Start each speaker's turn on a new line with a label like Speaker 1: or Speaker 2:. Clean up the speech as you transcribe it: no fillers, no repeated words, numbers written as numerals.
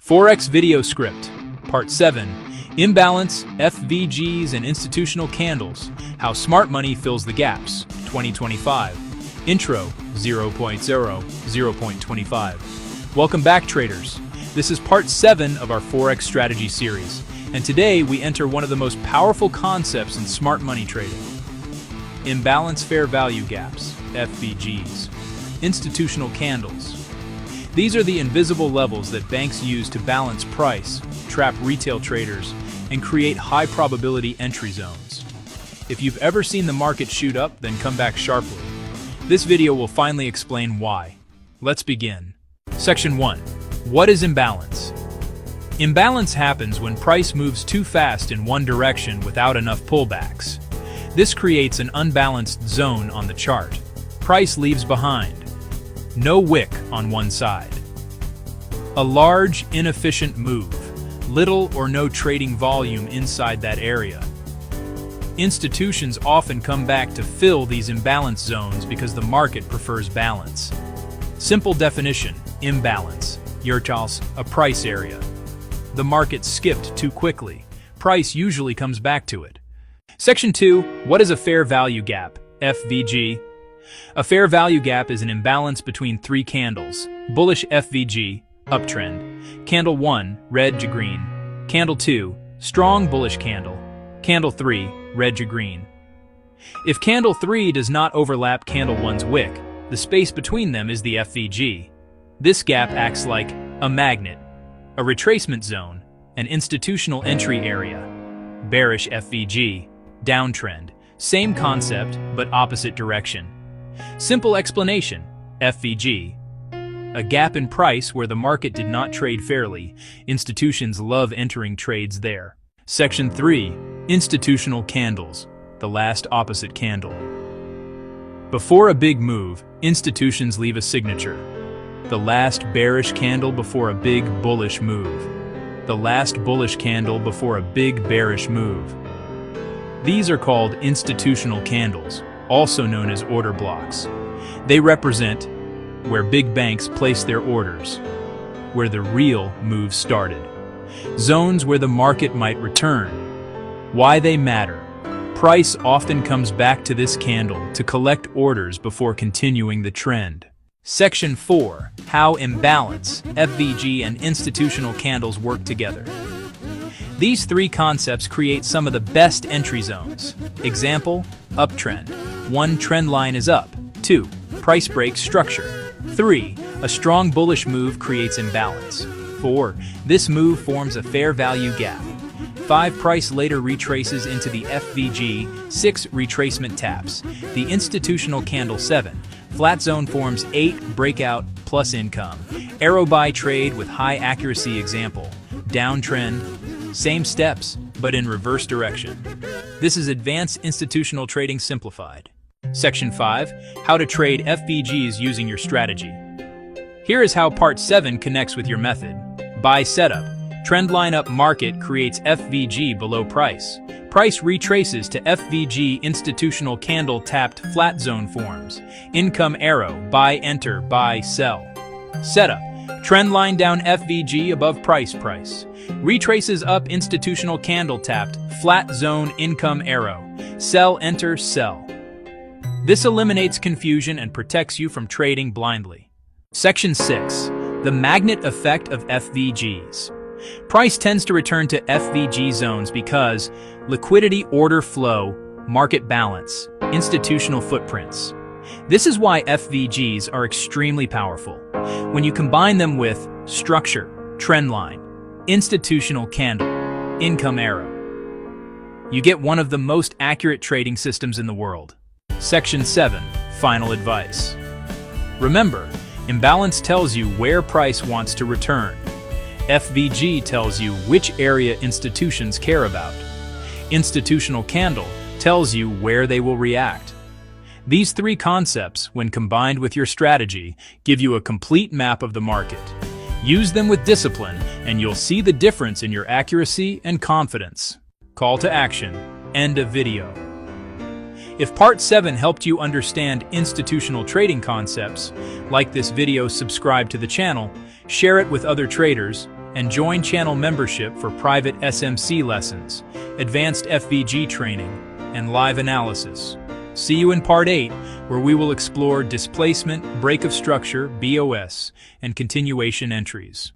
Speaker 1: Forex Video Script, Part 7, Imbalance, FVGs and Institutional Candles, How Smart Money Fills the Gaps, 2025. Intro 0.25. Welcome back, traders. This is Part 7 of our Forex Strategy series, and today we enter one of the most powerful concepts in smart money trading. Imbalance fair value gaps, FVGs. Institutional candles. These are the invisible levels that banks use to balance price, trap retail traders, and create high-probability entry zones. If you've ever seen the market shoot up, then come back sharply. This video will finally explain why. Let's begin. Section 1. What is imbalance? Imbalance happens when price moves too fast in one direction without enough pullbacks. This creates an unbalanced zone on the chart. Price leaves behind. No wick on one side. A large, inefficient move. Little or no trading volume inside that area. Institutions often come back to fill these imbalance zones because the market prefers balance. Simple definition: imbalance. Yurchals, a price area. The market skipped too quickly. Price usually comes back to it. Section 2. What is a fair value gap? FVG. A fair value gap is an imbalance between three candles: bullish FVG, uptrend, candle 1, red to green, candle 2, strong bullish candle, candle 3, red to green. If candle 3 does not overlap candle 1's wick, the space between them is the FVG. This gap acts like a magnet, a retracement zone, an institutional entry area. Bearish FVG, downtrend, same concept but opposite direction. Simple explanation: FVG. A gap in price where the market did not trade fairly. Institutions love entering trades there. Section 3. Institutional candles. The last opposite candle. Before a big move, institutions leave a signature. The last bearish candle before a big bullish move. The last bullish candle before a big bearish move. These are called institutional candles, also known as order blocks. They represent where big banks place their orders, where the real move started. Zones where the market might return. Why they matter. Price often comes back to this candle to collect orders before continuing the trend. Section 4. How imbalance, FVG, and institutional candles work together. These three concepts create some of the best entry zones. Example: uptrend. 1. Trend line is up. 2. Price break structure. 3. A strong bullish move creates imbalance. 4. This move forms a fair value gap. 5. Price later retraces into the FVG. 6. Retracement taps the institutional candle. 7. Flat zone forms. 8. Breakout plus income. Arrow buy trade with high accuracy. Example: downtrend. Same steps, but in reverse direction. This is advanced institutional trading simplified. Section 5. How to trade FVGs using your strategy. Here is how Part 7 connects with your method. Buy setup. Trend line up, market creates FVG below price. Price retraces to FVG, institutional candle tapped, flat zone forms. Income arrow, buy enter, buy sell. Setup. Trend line down, FVG above price. Retraces up, institutional candle tapped, flat zone, income arrow. Sell enter, sell. This eliminates confusion and protects you from trading blindly. Section 6. The magnet effect of FVGs. Price tends to return to FVG zones because liquidity, order flow, market balance, institutional footprints. This is why FVGs are extremely powerful. When you combine them with structure, trend line, institutional candle, income arrow, you get one of the most accurate trading systems in the world. Section 7. Final advice. Remember, imbalance tells you where price wants to return. FVG tells you which area institutions care about. Institutional candle tells you where they will react. These three concepts, when combined with your strategy, give you a complete map of the market. Use them with discipline, and you'll see the difference in your accuracy and confidence. Call to action. End of video. If Part 7 helped you understand institutional trading concepts, like this video, subscribe to the channel, share it with other traders, and join channel membership for private SMC lessons, advanced FVG training, and live analysis. See you in Part 8, where we will explore displacement, break of structure, BOS, and continuation entries.